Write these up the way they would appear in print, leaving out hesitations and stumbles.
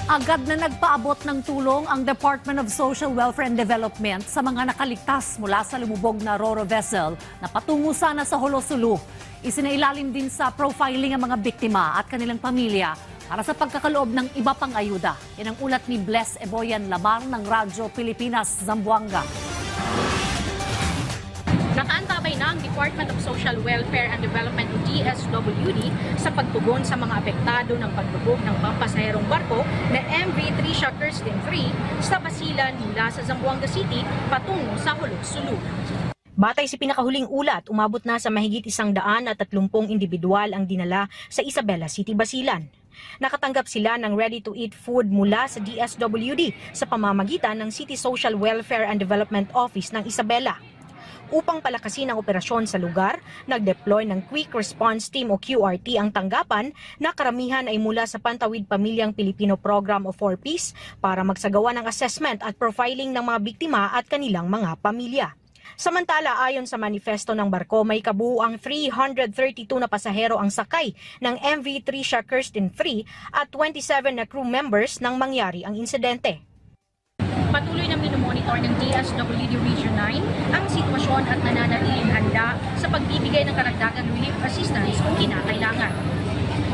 Agad na nagpaabot ng tulong ang Department of Social Welfare and Development sa mga nakaligtas mula sa lumubog na Roro vessel na patungo sana sa Holosulu. Isinailalim din sa profiling ang mga biktima at kanilang pamilya para sa pagkakaloob ng iba pang ayuda. Yan ang ulat ni Bless Eboyan Lamar ng Radyo Pilipinas, Zamboanga. Nakaantabay na ang Department of Social Welfare and Development o DSWD sa pagtugon sa mga apektado ng paglubog ng pampasaherong barko na MV Tricia Kirsten III sa Basilan mula sa Zamboanga City patungo sa Holosulu. Batay sa pinakahuling ulat, umabot na sa mahigit 130 individual ang dinala sa Isabela City, Basilan. Nakatanggap sila ng ready-to-eat food mula sa DSWD sa pamamagitan ng City Social Welfare and Development Office ng Isabela. Upang palakasin ang operasyon sa lugar, nag-deploy ng Quick Response Team o QRT ang tanggapan na karamihan ay mula sa Pantawid Pamilyang Pilipino Program o 4Ps para magsagawa ng assessment at profiling ng mga biktima at kanilang mga pamilya. Samantala, ayon sa manifesto ng barko, may kabuuang 332 na pasahero ang sakay ng MV Tricia Kirsten III at 27 na crew members nang mangyari ang insidente. Patuloy na minomonitor ng DSWD Region 9 ang sitwasyon at nananatiling handa sa pagbibigay ng karagdagang relief assistance kung kinakailangan.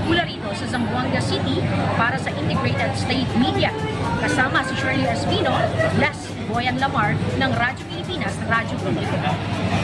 Mula rito sa Zamboanga City para sa Integrated State Media, kasama si Shirley Espino, Bless Eboyan Lamar ng Radyo Pilipinas, Radyo Publiko.